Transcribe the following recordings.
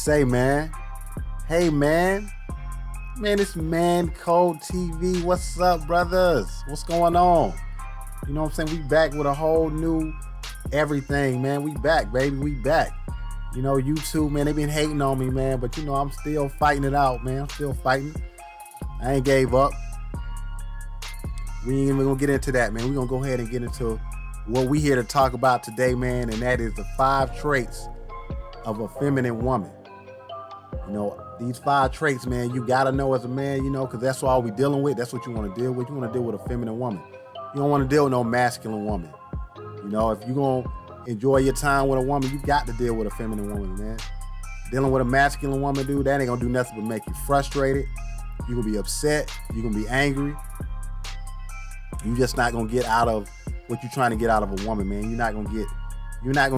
say, man? Hey, man. Man, it's ManCodeTV. What's up, brothers? What's going on? You know what I'm saying? We back with a whole new everything, man. We back, baby. We back. You know, YouTube, man, they been hating on me, man. But, you know, I'm still fighting it out, man. I'm still fighting. I ain't gave up. We ain't even going to get into that, man. We're going to go ahead and get into what we here to talk about today, man. And that is the 5 traits of a feminine woman. You know, these 5 traits, man, you got to know as a man, you know, because that's all we dealing with. That's what you want to deal with. You want to deal with a feminine woman. You don't want to deal with no masculine woman. You know, if you're going to enjoy your time with a woman, you got to deal with a feminine woman, man. Dealing with a masculine woman, dude, that ain't going to do nothing but make you frustrated. You're going to be upset. You're going to be angry. You're just not going to get out of what you're trying to get out of a woman, man. You're not going to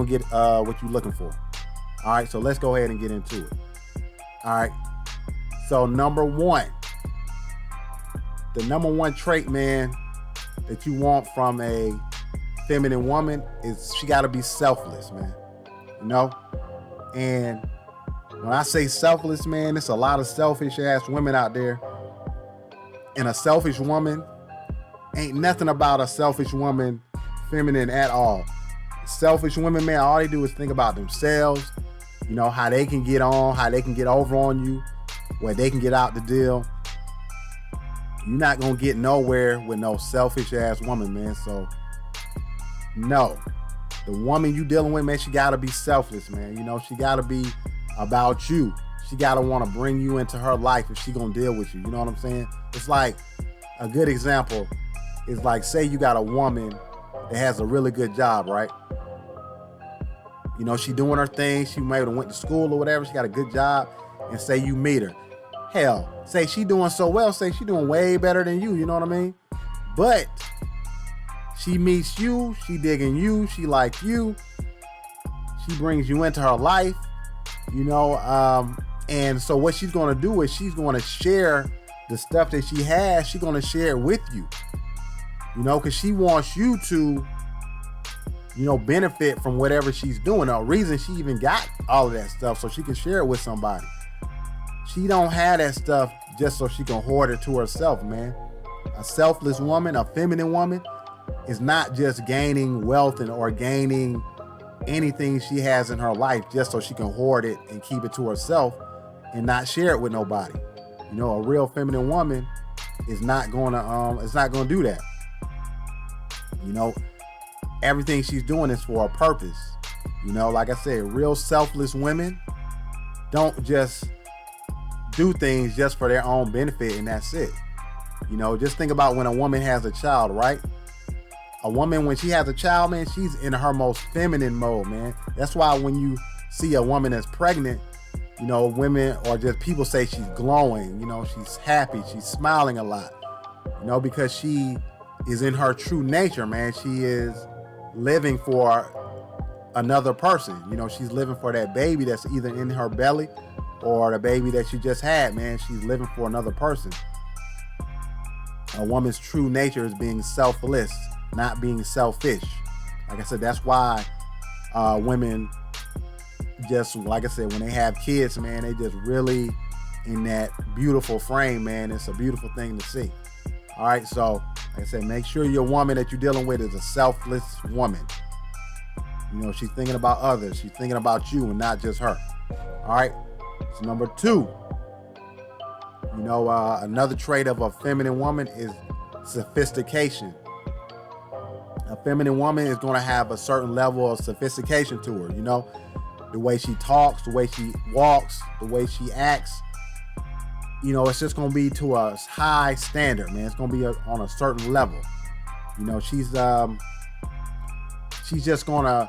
get what you're looking for. All right, so let's go ahead and get into it. All right, so number 1, the number 1 trait, man, that you want from a feminine woman is she got to be selfless, man. You know, and when I say selfless, man, it's a lot of selfish ass women out there, and a selfish woman ain't nothing about a selfish woman feminine at all. Selfish women, man, all they do is think about themselves. You know, how they can get on, how they can get over on you, where they can get out the deal. You're not going to get nowhere with no selfish ass woman, man. So, no. The woman you dealing with, man, she got to be selfless, man. You know, she got to be about you. She got to want to bring you into her life if she going to deal with you. You know what I'm saying? It's like, a good example is like, say you got a woman that has a really good job, right? You know, she doing her thing. She might have went to school or whatever. She got a good job. And say you meet her. Hell, say she doing so well. Say she doing way better than you. You know what I mean? But she meets you. She digging you. She like you. She brings you into her life. You know, and so what she's going to do is she's going to share the stuff that she has. She's going to share it with you. You know, because she wants you to, you know, benefit from whatever she's doing. The reason she even got all of that stuff so she can share it with somebody. She don't have that stuff just so she can hoard it to herself, man. A selfless woman, a feminine woman, is not just gaining wealth or gaining anything she has in her life just so she can hoard it and keep it to herself and not share it with nobody. You know, a real feminine woman is not gonna do that. You know, everything she's doing is for a purpose. You know, like I said, real selfless women don't just do things just for their own benefit and that's it. You know, just think about when a woman has a child, right? A woman, when she has a child, man, she's in her most feminine mode, man. That's why when you see a woman that's pregnant, you know, women or just people say she's glowing, you know, she's happy, she's smiling a lot, you know, because she is in her true nature, man. She is living for another person. You know, she's living for that baby that's either in her belly or the baby that she just had, man. She's living for another person. A woman's true nature is being selfless, not being selfish. Like I said, that's why women just, like I said, when they have kids, man, they just really in that beautiful frame, man. It's a beautiful thing to see. All right, so like I said, make sure your woman that you're dealing with is a selfless woman. You know, she's thinking about others. She's thinking about you and not just her. All right, so number 2, you know, another trait of a feminine woman is sophistication. A feminine woman is going to have a certain level of sophistication to her. You know, the way she talks, the way she walks, the way she acts. You know, it's just going to be to a high standard, man. It's going to be on a certain level. You know, she's just going to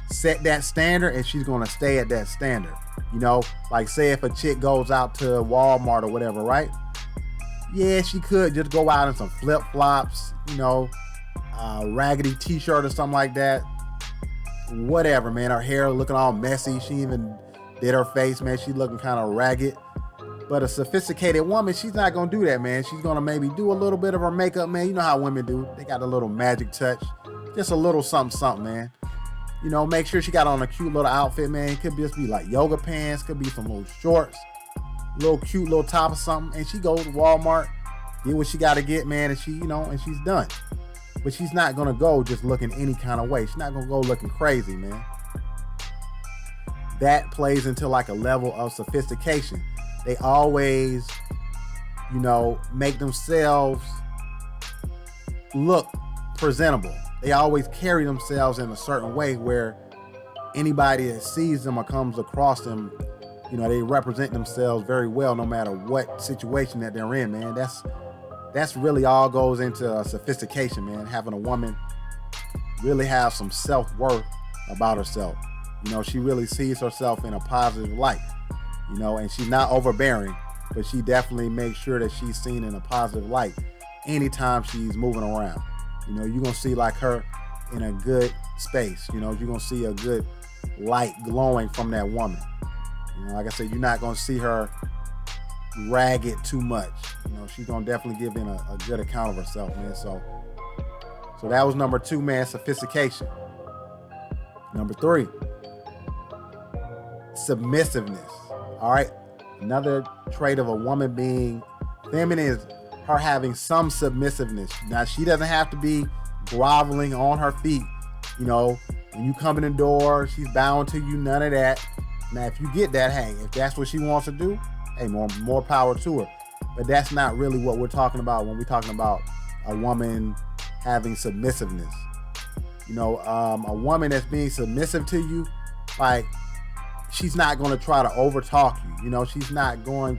set that standard and she's going to stay at that standard. You know, like say if a chick goes out to Walmart or whatever, right? Yeah, she could just go out in some flip-flops, you know, raggedy t-shirt or something like that. Whatever, man. Her hair looking all messy. She even did her face, man. She looking kind of ragged. But a sophisticated woman, she's not going to do that, man. She's going to maybe do a little bit of her makeup, man. You know how women do. They got a little magic touch. Just a little something, man. You know, make sure she got on a cute little outfit, man. It could just be like yoga pants, could be some little shorts, little cute little top or something. And she goes to Walmart, get what she got to get, man, and she's done. But she's not going to go just looking any kind of way. She's not going to go looking crazy, man. That plays into like a level of sophistication. They always, make themselves look presentable. They always carry themselves in a certain way where anybody that sees them or comes across them, they represent themselves very well no matter what situation that they're in, man. That's really all goes into sophistication, man. Having a woman really have some self-worth about herself. She really sees herself in a positive light, and she's not overbearing, but she definitely makes sure that she's seen in a positive light anytime she's moving around. You're going to see like her in a good space. You're going to see a good light glowing from that woman. Like I said, you're not going to see her ragged too much. She's going to definitely give in a good account of herself, man. So that was number 2, man, sophistication. Number 3, submissiveness. All right. Another trait of a woman being feminine is her having some submissiveness. Now, she doesn't have to be groveling on her feet. When you come in the door, she's bowing to you, none of that. Now, if you get that, hey, if that's what she wants to do, hey, more power to her. But that's not really what we're talking about when we're talking about a woman having submissiveness. A woman that's being submissive to you, like, she's not going to try to overtalk you. She's not going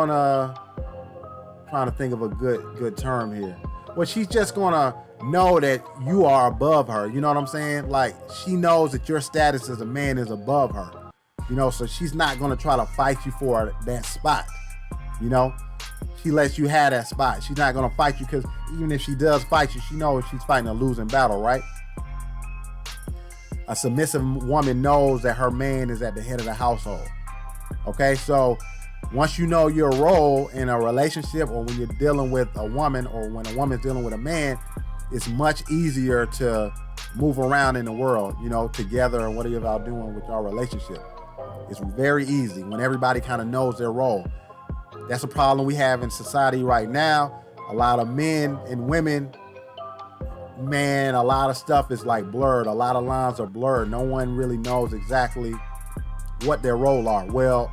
to, trying to think of a good term here. Well, she's just going to know that you are above her. You know what I'm saying? Like, she knows that your status as a man is above her. So she's not going to try to fight you for that spot. She lets you have that spot. She's not going to fight you because even if she does fight you, she knows she's fighting a losing battle, right? A submissive woman knows that her man is at the head of the household. Okay, so once you know your role in a relationship or when you're dealing with a woman or when a woman's dealing with a man, it's much easier to move around in the world, together or whatever y'all doing with your relationship. It's very easy when everybody kind of knows their role. That's a problem we have in society right now. A lot of men and women, man, a lot of stuff is like blurred. A lot of lines are blurred. No one really knows exactly what their role are. Well,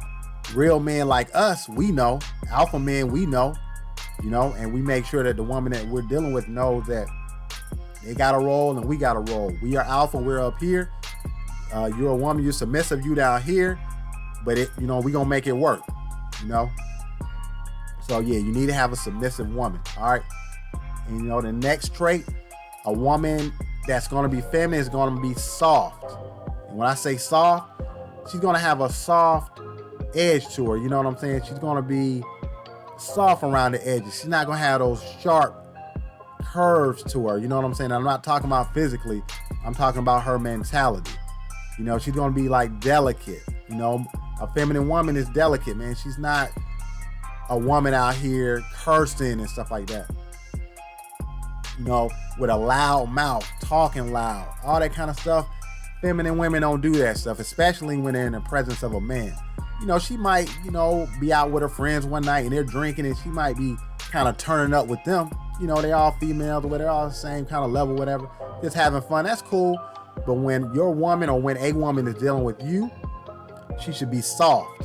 real men like us, we know. Alpha men, we know. And we make sure that the woman that we're dealing with knows that they got a role and we got a role. We are alpha, we're up here. You're a woman, you're submissive, you down here. But we gonna make it work. So yeah, you need to have a submissive woman. All right. And the next trait, a woman that's gonna be feminine is gonna be soft. And when I say soft, she's gonna have a soft edge to her. You know what I'm saying? She's gonna be soft around the edges. She's not gonna have those sharp curves to her. You know what I'm saying? I'm not talking about physically. I'm talking about her mentality. She's gonna be like delicate. A feminine woman is delicate, man. She's not a woman out here cursing and stuff like that. With a loud mouth, talking loud, all that kind of stuff. Feminine women don't do that stuff, especially when they're in the presence of a man. She might, be out with her friends one night and they're drinking and she might be kind of turning up with them. They all females or they're all the same kind of level, whatever. Just having fun. That's cool. But when your woman or when a woman is dealing with you, she should be soft.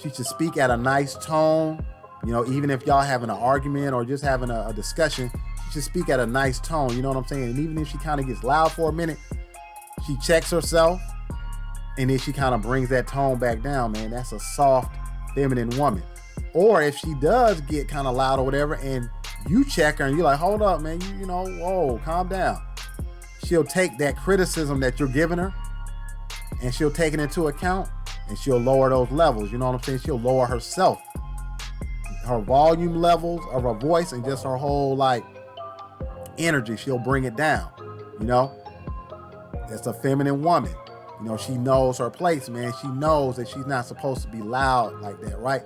She should speak at a nice tone. Even if y'all having an argument or just having a discussion, she should speak at a nice tone. You know what I'm saying? And even if she kind of gets loud for a minute, she checks herself and then she kind of brings that tone back down, man. That's a soft, feminine woman. Or if she does get kind of loud or whatever and you check her and you're like, hold up, man, whoa, calm down. She'll take that criticism that you're giving her and she'll take it into account and she'll lower those levels. You know what I'm saying? She'll lower herself, her volume levels of her voice and just her whole energy. She'll bring it down. It's a feminine woman. She knows her place, man. She knows that she's not supposed to be loud like that, right?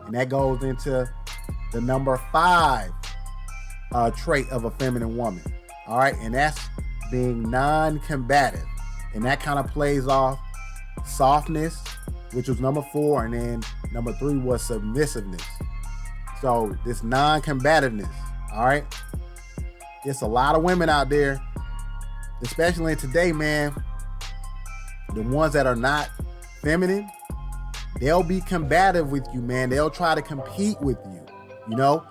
And that goes into the number 5 trait of a feminine woman. All right, and that's being non-combative, and that kind of plays off softness, which was number 4, and then number 3 was submissiveness. So this non-combativeness, all right, there's a lot of women out there, especially in today, man, the ones that are not feminine, they'll be combative with you, man. They'll try to compete with you. You know,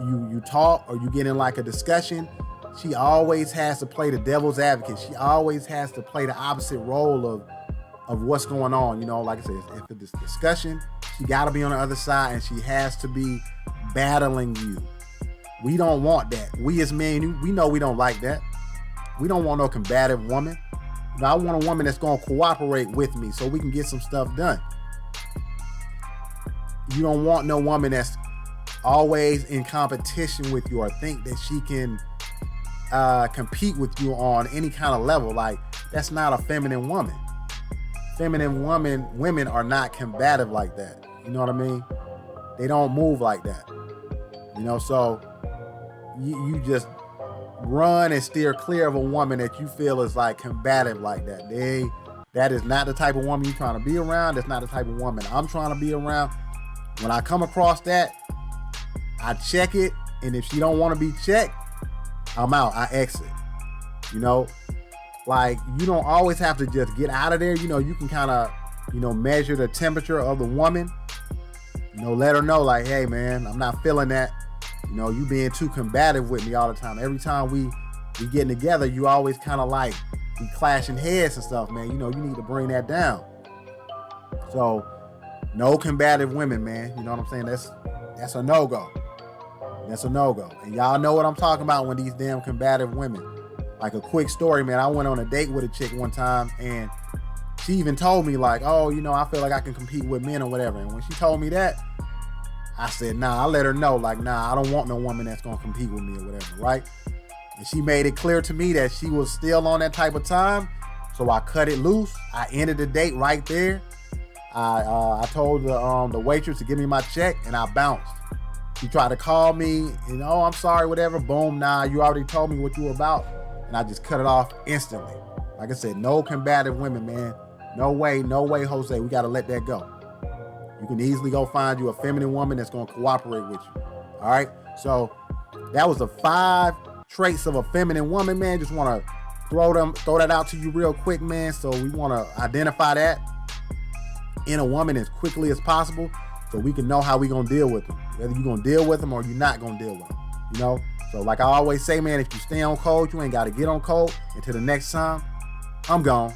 you talk or you get in like a discussion, she always has to play the devil's advocate. She always has to play the opposite role of what's going on. You know, like I said, if it's discussion, she got to be on the other side and she has to be battling you. We don't want that. We as men, we know we don't like that. We don't want no combative woman. You know, I want a woman that's going to cooperate with me so we can get some stuff done. You don't want no woman that's always in competition with you or think that she can compete with you on any kind of level. Like, that's not a feminine woman. Feminine women are not combative like that. You know what I mean? They don't move like that. You know, so you just run and steer clear of a woman that you feel is like combative like that. That is not the type of woman you're trying to be around. That's not the type of woman I'm trying to be around. When I come across that, I check it, and if she don't want to be checked, I'm out. I exit. You know, like, you don't always have to just get out of there. You know, you can kind of, you know, measure the temperature of the woman. You know, let her know, like, hey, man, I'm not feeling that. You know, you being too combative with me all the time. Every time we getting together, you always kind of like be clashing heads and stuff, man. You know, you need to bring that down. So, no combative women, man. You know what I'm saying? That's a no-go. That's a no-go. And y'all know what I'm talking about when these damn combative women. Like, a quick story, man. I went on a date with a chick one time, and she even told me, like, oh, you know, I feel like I can compete with men or whatever. And when she told me that, I said, nah. I let her know, like, nah, I don't want no woman that's going to compete with me or whatever, right? And she made it clear to me that she was still on that type of time, so I cut it loose. I ended the date right there. I told the waitress to give me my check, and I bounced. She tried to call me, and oh, I'm sorry, whatever. Boom, nah, you already told me what you were about. And I just cut it off instantly. Like I said, no combative women, man. No way, Jose. We got to let that go. You can easily go find you a feminine woman that's going to cooperate with you. All right? So that was the 5 traits of a feminine woman, man. Just want to throw that out to you real quick, man. So we want to identify that in a woman as quickly as possible so we can know how we going to deal with them. Whether you're going to deal with them or you're not going to deal with them. You know? So like I always say, man, if you stay on code, you ain't got to get on code. Until the next time, I'm gone.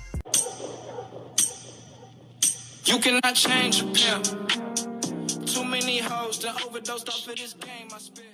You cannot change a pimp. Too many hoes that overdosed off of this game, I spit.